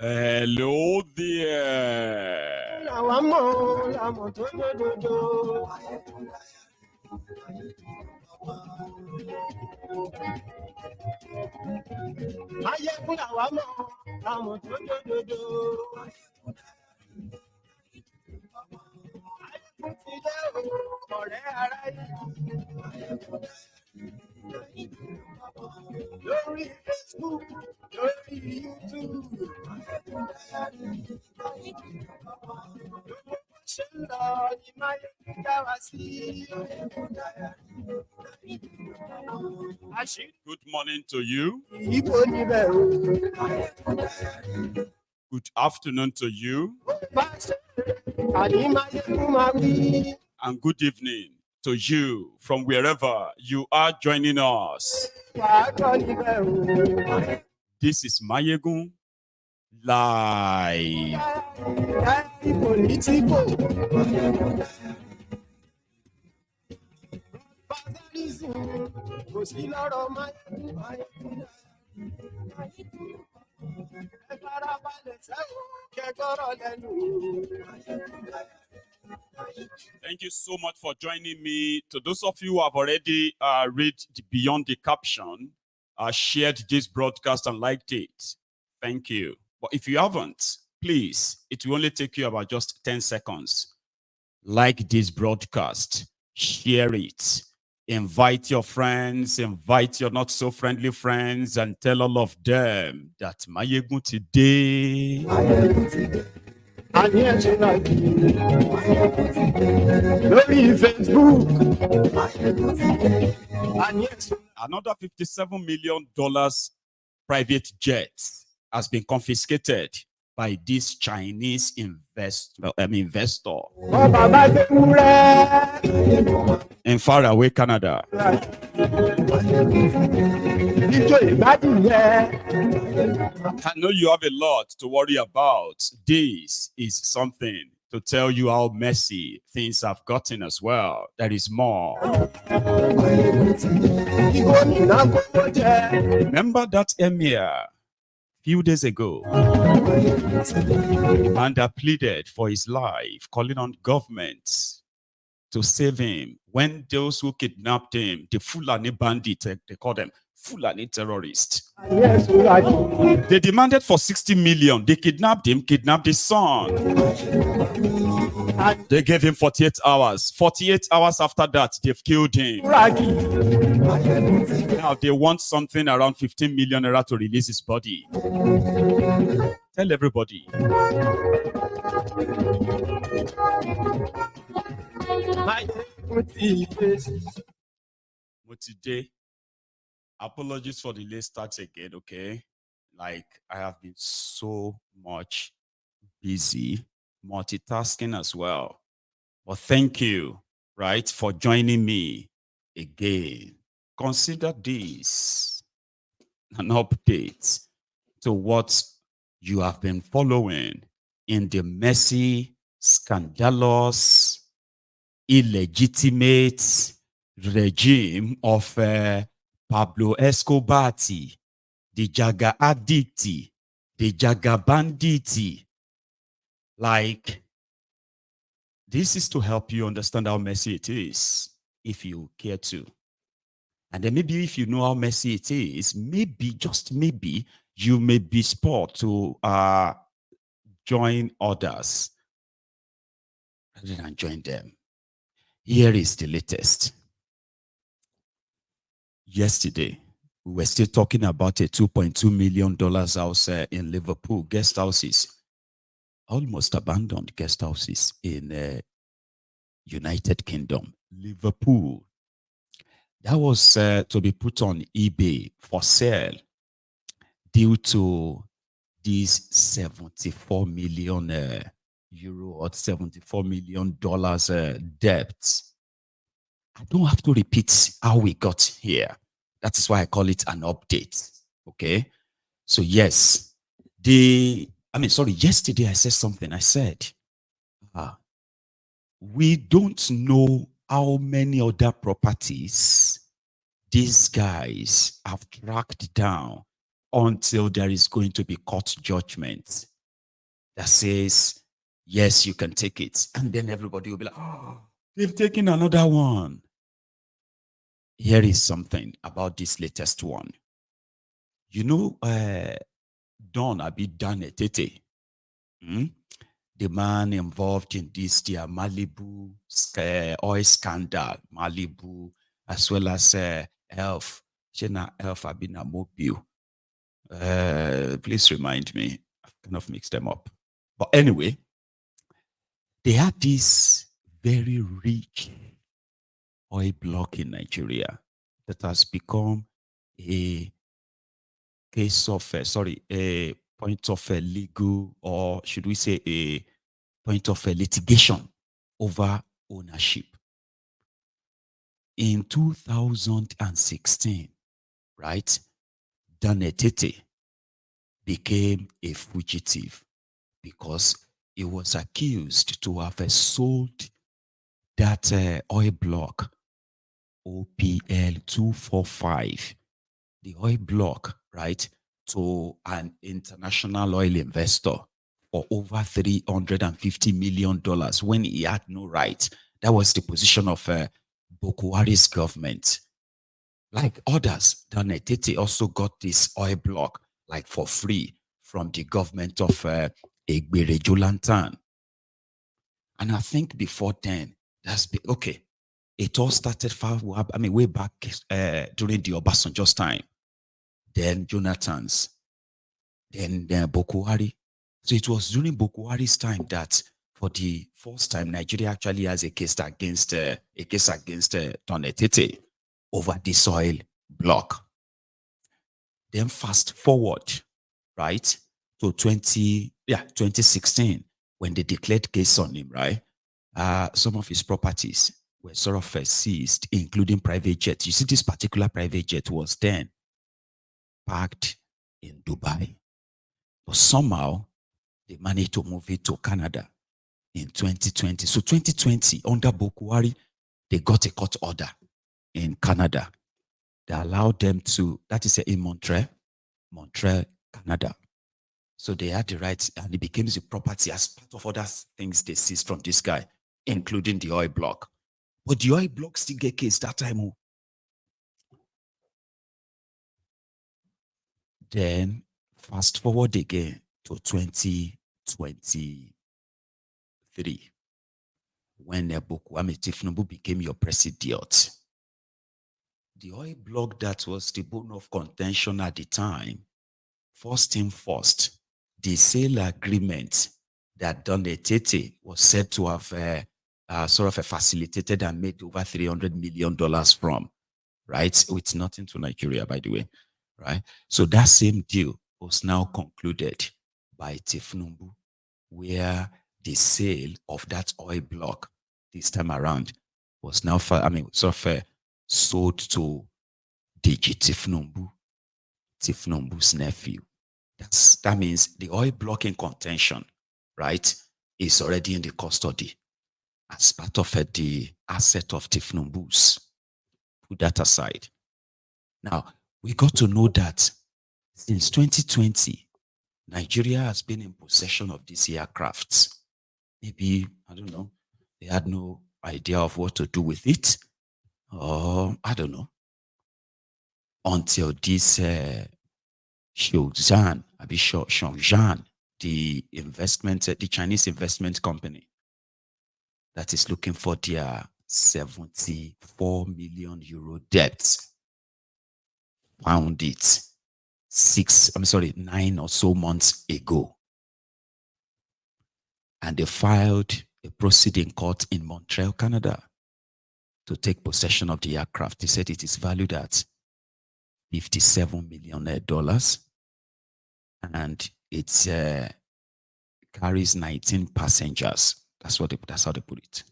Hello there. Good morning to you. Good afternoon to you. And good evening to you from wherever you are joining us. This is Mayegun Live. Thank you so much for joining me. To those of you who have already read beyond the caption, shared this broadcast and liked it, thank you. But if you haven't, please, it will only take you about just 10 seconds. Like this broadcast, share it, invite your friends, invite your not so friendly friends, and tell all of them that Mayegun today. I'm here tonight. Facebook. Another $57 million private jet has been confiscated by this Chinese investor in faraway Canada. I know you have a lot to worry about. This is something to tell you how messy things have gotten as well. There is more. Remember that Emir few days ago, and pleaded for his life, calling on government to save him when those who kidnapped him, the Fulani bandit, they call them Fulani terrorists. Yes, they demanded for 60 million. They kidnapped him, kidnapped his son. They gave him 48 hours. 48 hours after that, they've killed him. Now they want something around 15 million naira to release his body. Tell everybody. Today, apologies for the late start again, okay? Like, I have been so much busy, multitasking as well. But thank you, right, for joining me again. Consider this an update to what you have been following in the messy, scandalous, illegitimate regime of Pablo Escobar, the Jaga Addicti, the Jaga Banditi. Like, this is to help you understand how messy it is, if you care to. And then maybe if you know how messy it is, maybe, just maybe, you may be spurred to join others rather than join them. Here is the latest. Yesterday, we were still talking about a $2.2 million house in Liverpool, guest houses, almost abandoned guest houses in United Kingdom, Liverpool. That was to be put on eBay for sale due to these 74 million euro or $74 million debt. I don't have to repeat how we got here. That is why I call it an update. Okay. So yes, yesterday I said something. I said, we don't know how many other properties these guys have tracked down until there is going to be court judgment. that says, yes, you can take it. And then everybody will be like, oh, they've taken another one. Here is something about this latest one. You know, Don Abi Danetete, the man involved in this, their Malibu oil scandal, Malibu, as well as Elf, Chena Elf Abina Mobile. Please remind me. I've kind of mixed them up. But anyway, they had this very rich oil block in Nigeria that has become a case of, a point of a legal, or should we say a point of a litigation over ownership. In 2016, right, Danetete became a fugitive because he was accused to have sold that oil block OPL 245, the oil block, right, to an international oil investor for over $350 million when he had no right. That was the position of Buhari's government. Like others, Danetete also got this oil block like for free from the government of Egbere Jolantan. And I think before then, okay. It all started way back during the Obasanjo's time, then Jonathan's, then Buhari. So it was during Buhari's time that, for the first time, Nigeria actually has a case against Danetete over the soil block. Then fast forward, right, to 2016, when they declared case on him, right? Some of his properties were sort of seized, including private jets. You see, this particular private jet was then parked in Dubai. But somehow, they managed to move it to Canada in 2020. So 2020, under Buhari, they got a court order in Canada that allowed them to, that is in Montreal, Canada. So they had the right, and it became the property as part of other things they seized from this guy, including the oil block. But the oil block still get case that time. Oh. Then fast forward again to 2023, when Kwame Tifnubu became your president. The oil block that was the bone of contention at the time, first thing first, the sale agreement that Danetete was said to have sort of facilitated and made over $300 million from, right? With nothing to Nigeria, by the way, right? So that same deal was now concluded by Tifnubu, where the sale of that oil block this time around was now, sold to Deji Tifnubu's nephew. That means the oil blocking contention, right, is already in the custody as part of the asset of Tifnubu's. Put that aside. Now, we got to know that since 2020, Nigeria has been in possession of these aircrafts. Maybe, I don't know, they had no idea of what to do with it, or I don't know, until this Shenzhen, the Chinese investment company that is looking for their 74 million euro debt, found it 9 or so months ago. And they filed a proceeding court in Montreal, Canada, to take possession of the aircraft. They said it is valued at $57 million, and it carries 19 passengers. That's how they put it.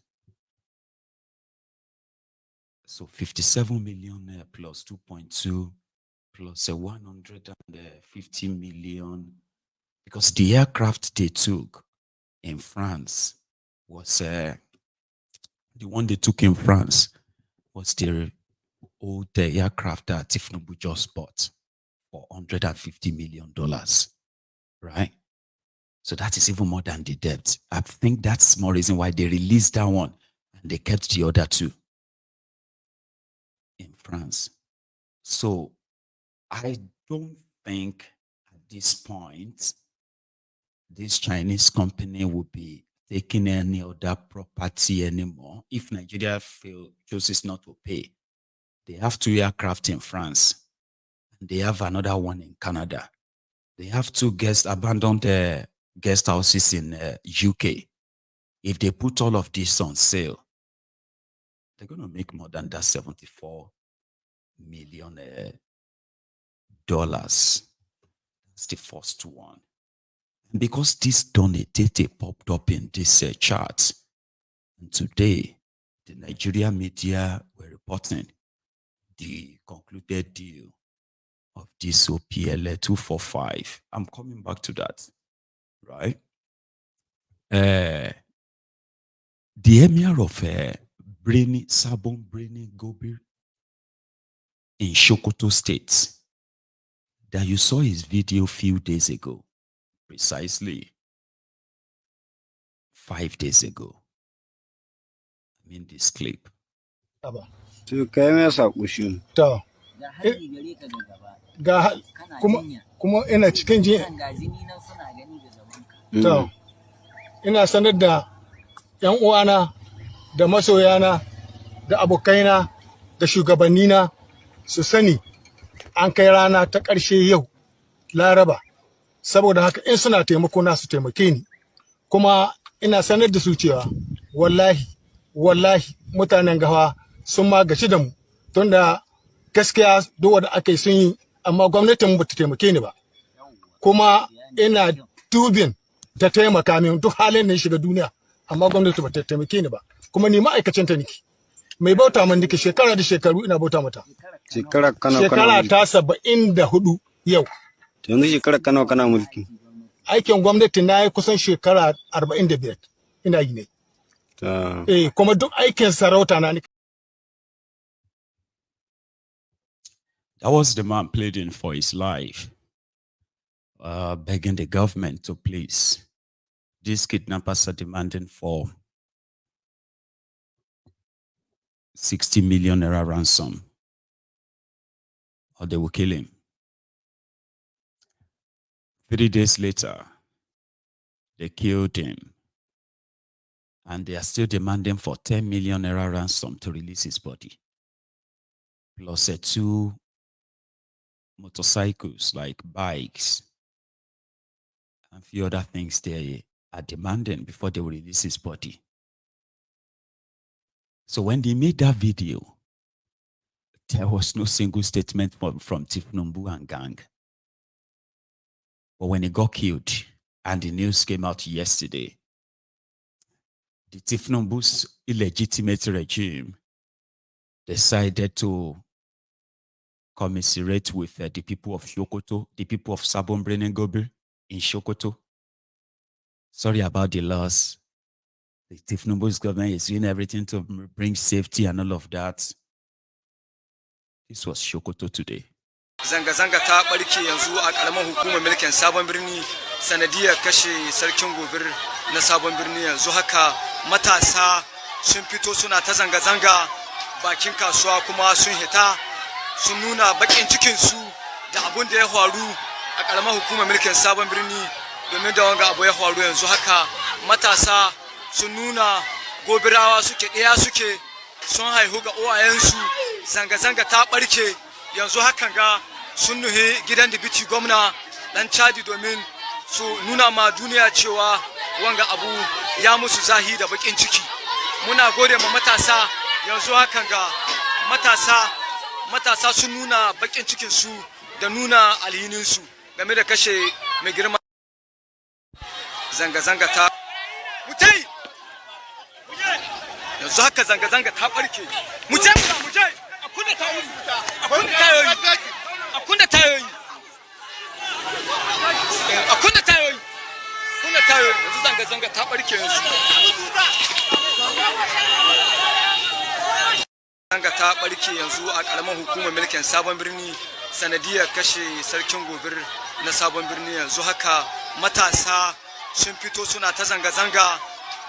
So 57 million plus 2.2 plus 150 million, because the aircraft they took in France was the one they took in France was the old aircraft that Tifnubu just bought for $150 million, right? So that is even more than the debt. I think that's more reason why they released that one and they kept the other two in France. So I don't think at this point this Chinese company will be taking any other property anymore. If Nigeria chooses not to pay, they have 2 aircraft in France and they have another one in Canada. They have 2 abandoned guest houses in UK. If they put all of this on sale, they're going to make more than that $74 million. That's the first one. And because this Donatete popped up in this chart, and today the Nigeria media were reporting the concluded deal of this OPL 245. I'm coming back to that, right? The Emir of Sabon Birni Gobir in Sokoto State, that you saw his video a few days ago, precisely 5 days ago. I mean this clip. To kai masa kushin. To. Ga kuma ina cikin ji. To. Ina sanar da ƴan uwana da masoyana da abokaina da shugabannina su sani an kai rana ta ƙarshe yau Laraba. Saboda haka in suna taimako na su taimake ni. Kuma ina sanar da su cewa wallahi mutanen gawa sun magaci da mu tunda gaskiya duk wanda aka yi sun yi amma gwamnatin mu bata taimake ni ba. Kuma ina dubin ta taimaka min duk halin da ya shiga duniya amma gwamnati bata taimake ni ba. Kuma ni ma'aikacin ta niki. Mai bauta man niki shekara da shekaru ina bauta mata. Shekara ta 74 yau. Yanzu shekara kana mulki. Aikin gwamnati na yi kusan shekara 45 ina yi ne. Kuma duk aikin sarauta na niki. That was the man pleading for his life, begging the government to please. These kidnappers are demanding for 60 million naira ransom, or they will kill him. 3 days later, they killed him. And they are still demanding for 10 million naira ransom to release his body. Plus 2 motorcycles, like bikes, and a few other things they are demanding before they will release his body. So when they made that video, there was no single statement from Tifnumbu and gang. But when he got killed, and the news came out yesterday, the Tifnumbu's illegitimate regime decided to commiserate with the people of Sokoto, the people of Sabon Birni Gobir in Sokoto. Sorry about the loss. The Tifnumbu's government is doing everything to bring safety and all of that. This was Sokoto today. Zanga-zanga ta barke yanzu a karamar hukumar mulkin Sabon Birni sanadiyar kashe sarkin Gobir na Sabon Birni. Yanzu haka matasa sun fito suna ta zanga-zanga bakin kasuwa, kuma sun hita sun nuna bakin cikin su da abun da ya faru a karamar hukumar mulkin Sabon Birni, domin da wanga abu ya faru. Yanzu haka matasa sun nuna Gobirawa suke ɗaya suke, sun haihu ga uwayensu. Zanga-zanga ta barke yanzu hakan ga sun nuhi gidan dibiti gwamna dan Chadi domin su nuna ma duniya cewa wanga abu ya musu zahi da bakin ciki. Muna gode ma matasa yanzu hakan ga matasa sun nuna bakin cikin su da nuna alhinin su game da kashe mai girma. Zanga-zanga ta mutai yanzu haka zanga-zanga ta barke. Mutai akunda tayoyi yanzu zanga-zanga ta barke yanzu. Zanga ta barke yanzu a karamar hukumar mulkin Sabon Birni sanadiyar kashe sarkin Gobir na Sabon Birni. Yanzu haka matasa sun fito suna ta zanga-zanga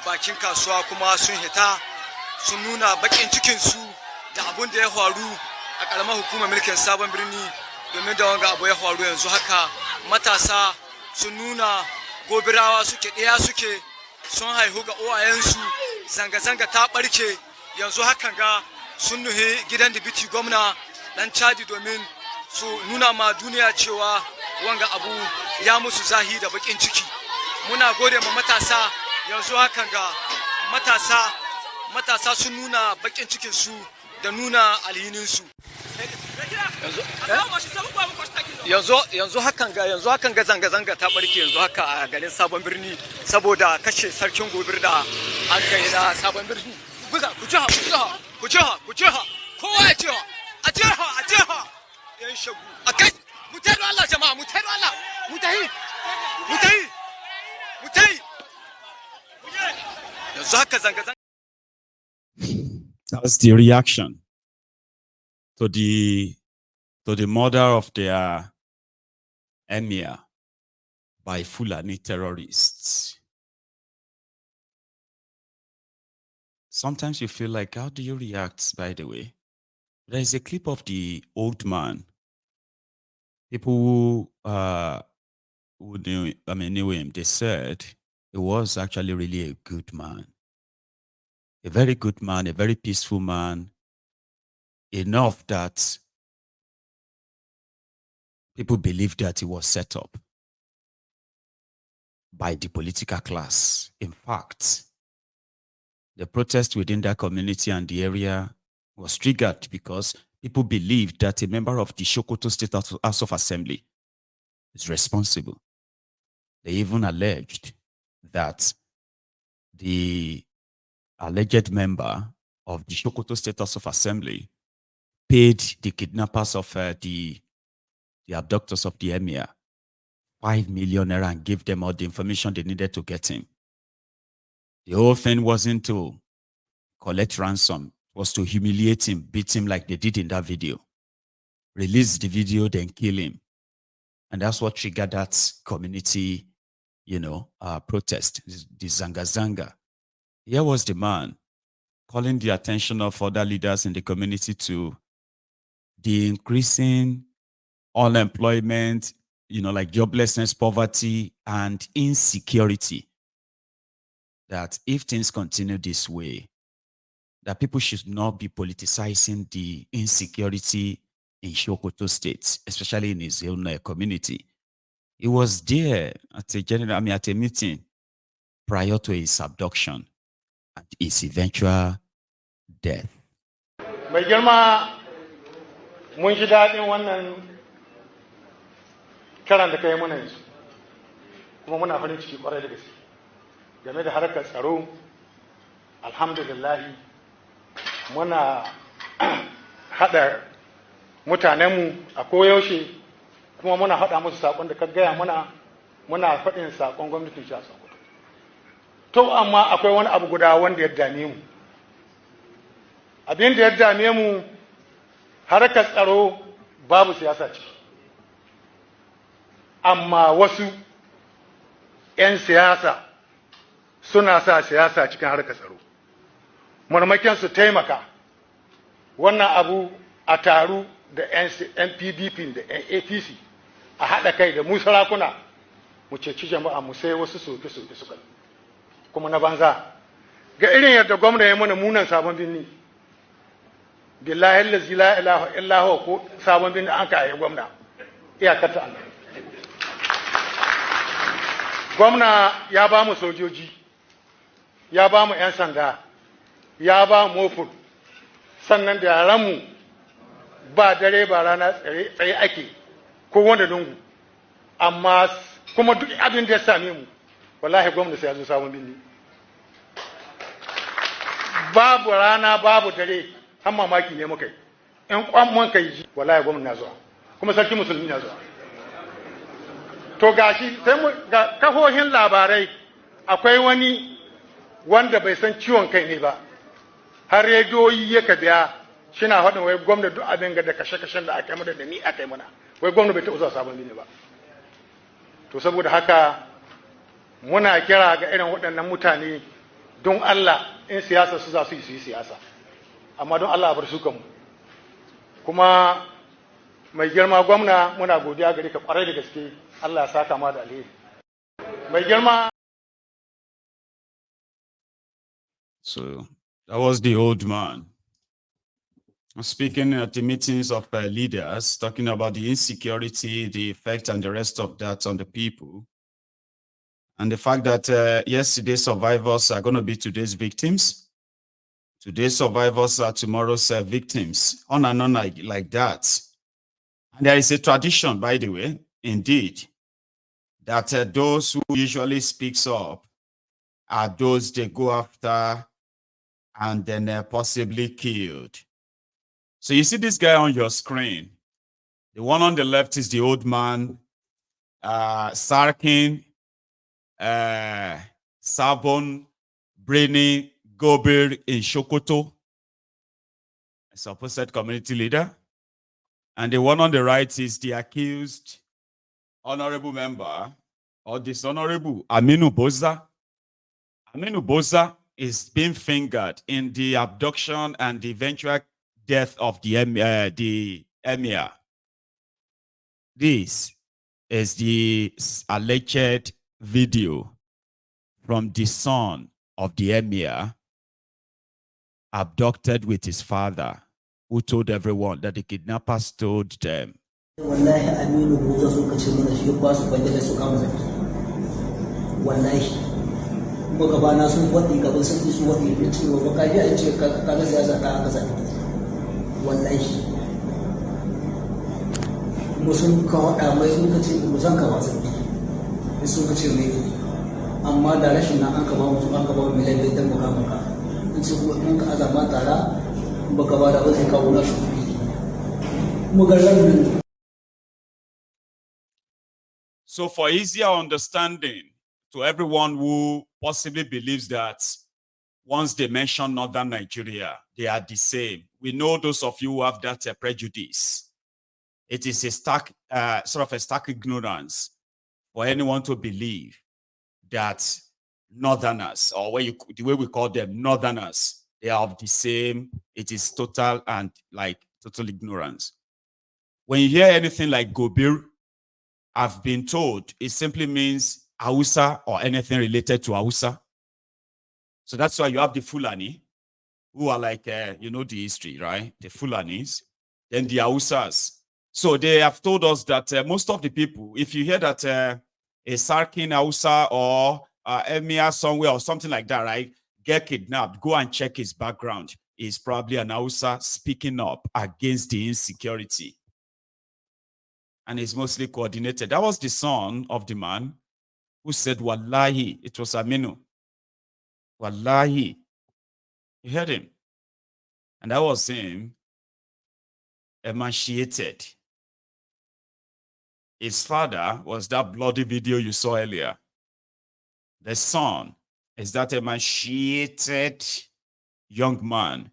bakin kasuwa kuma sun hita sun nuna bakin cikinsu da abun da ya faru a ƙaramar hukumar mulkin sabon birni domin da wanga abu ya faru yanzu haka matasa sun nuna gobirawa suke ɗaya suke sun haihu ga uwayensu zanga-zanga ta ɓarke yanzu hakan ga sun nuhi gidan dibiti gwamna dan Chadi domin su nuna ma duniya cewa wanga abu ya musu zahi da bakin ciki. Muna gode ma matasa yanzu hakan ga matasa sun nuna bakin cikinsu da nuna alhininsu. Yanzu hakan ga zanga-zanga ta barke yanzu haka a garin sabon birni saboda kashe sarkin gobir da an kai na sabon birni. Buga ku jiha kowa ya jiha a jiha yan shagu a kai mu tayi Allah jama'a mu tayi Allah mu tayi yanzu haka zanga-zanga. That's the reaction to the murder of their Emir by Fulani terrorists. Sometimes you feel like, how do you react, by the way? There is a clip of the old man. People who knew him, they said he was actually really a good man. A very good man, a very peaceful man, enough that people believed that he was set up by the political class. In fact, the protest within that community and the area was triggered because people believed that a member of the Sokoto State House of Assembly is responsible. They even alleged that the alleged member of the Sokoto State House of Assembly paid the kidnappers of the abductors of the Emir 5 million naira and gave them all the information they needed to get him. The whole thing wasn't to collect ransom, it was to humiliate him, beat him like they did in that video. Release the video, then kill him. And that's what triggered that community, protest, the zanga-zanga. Here was the man calling the attention of other leaders in the community to the increasing unemployment, like joblessness, poverty, and insecurity. That if things continue this way, that people should not be politicizing the insecurity in Sokoto State, especially in his own community. He was there at a meeting prior to his abduction and his eventual death. Mai girma mun ji daɗin wannan karan da kai muna yanzu kuma muna farin ciki kwarai da gaske game da harkar tsaro. Alhamdulillahi muna haɗa mutanenmu a koyaushe kuma muna haɗa musu saƙon da ka gaya muna faɗin saƙon gwamnatin jihar Sokoto. To amma akwai wani abu guda wanda ya dame mu. Abin da ya dame mu harkar tsaro babu siyasa ce. Amma wasu 'yan siyasa suna sa siyasa cikin harkar tsaro. Marmakin su taimaka wannan abu a taru da 'yan PDP da 'yan APC a haɗa kai da mu sarakuna mu ceci jama'a mu sai wasu soke-soke suka kuma na banza ga irin yadda gwamna ya mana munan sabon birni billahi allazi la ilaha illa huwa ko sabon birni an ka yi gwamna iyakar ta Allah. Gwamna ya ba mu sojoji, ya ba mu 'yan sanda, ya ba mu mofur, sannan da yaranmu ba dare ba rana tsaye ake ko wanda dungu, amma kuma duk abin da ya same mu wallahi gwamna sai ya zo sabon birni. Babu rana babu dare har mamaki ne muka yi, in kwamman kai ji wallahi gwamna na zuwa kuma sarki musulmi na zuwa. To gashi sai mu ga kahohin labarai akwai wani wanda bai san ciwon kai ne ba har rediyoyi yaka biya shina faɗin wai gwamna duk abin ga da kashe-kashen da aka yi mana da ni aka yi mana wai gwamna bai taɓa zuwa sabon birni ba. To saboda haka muna kira ga irin waɗannan mutane don Allah in siyasa su za su yi siyasa amma don Allah a bar su kanmu kuma mai girma gwamna muna godiya gare ka kwarai da gaske Allah ya saka ma da alheri mai girma. So that was the old man speaking at the meetings of leaders, talking about the insecurity, the effect and the rest of that on the people. And the fact that yesterday's survivors are going to be today's victims. Today's survivors are tomorrow's victims, on and on like that. And there is a tradition, by the way, indeed, that those who usually speaks up are those they go after and then possibly killed. So you see this guy on your screen. The one on the left is the old man, Sarkin, Sabon, Brainy, Gobir in Sokoto, a supposed community leader. And the one on the right is the accused honorable member or dishonorable Aminu Boza. Aminu Boza is being fingered in the abduction and the eventual death of the Emir. This is the alleged video from the son of the Emir abducted with his father, who told everyone that the kidnappers told them. Wallahi Aminu Boza suka ce mana shi ba su bayyana su kama zaki. Wallahi kuma gabana sun wadi gaban sun su wadi da cewa ba ka ji a ce kaga siyasa ta haka zaki. Wallahi mu sun ka wada mai sun ka ce mu san ka ba zaki. Sun ka ce mai amma da rashin nan an ka ba mu an ka ba mu miliyan da mu kama ka. In ce mun ka azama tara baka ba da wasu kawo na shi mu ga ran. So for easier understanding to everyone who possibly believes that once they mention Northern Nigeria, they are the same. We know those of you who have that prejudice. It is a stark, sort of a stark ignorance for anyone to believe that Northerners, or the way we call them Northerners, they are of the same. It is total and like total ignorance. When you hear anything like Gobir, I've been told it simply means Hausa or anything related to Hausa. So that's why you have the Fulani, who are like, you know, the history, right? The Fulanis, then the Hausas. So they have told us that most of the people, if you hear that a Sarkin Hausa or Emir somewhere or something like that, right, get kidnapped, go and check his background. He's probably an Hausa speaking up against the insecurity. And it's mostly coordinated. That was the son of the man who said, Wallahi, it was Aminu. Wallahi. You heard him. And that was him emaciated. His father was that bloody video you saw earlier. The son is that emaciated young man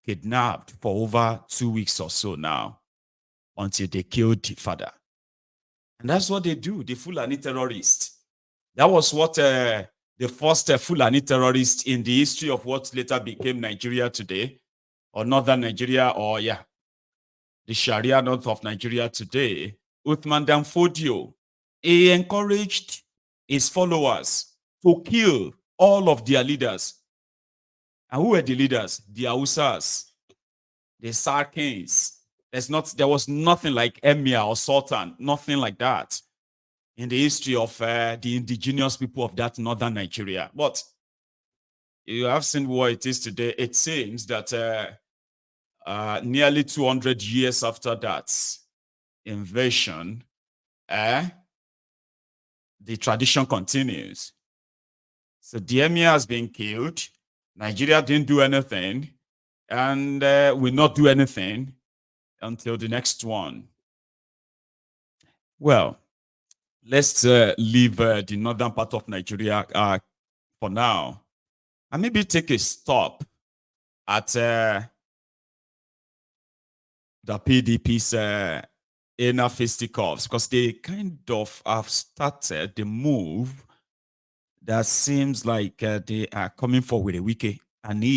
kidnapped for over 2 weeks or so now, until they killed the father. And that's what they do, the Fulani terrorists. That was what the first Fulani terrorist in the history of what later became Nigeria today, or Northern Nigeria, or the Sharia north of Nigeria today, Uthman Dan Fodio. He encouraged his followers to kill all of their leaders. And who were the leaders? The Hausas, the Sarkins. There was nothing like Emir or Sultan, nothing like that in the history of the indigenous people of that northern Nigeria. But you have seen what it is today. It seems that nearly 200 years after that invasion, the tradition continues. So the Emir has been killed. Nigeria didn't do anything, and will not do anything until the next one. Well, let's leave the northern part of Nigeria for now, and maybe take a stop at the PDP's inner fisticuffs, because they kind of have started the move that seems like they are coming for with a wiki. I need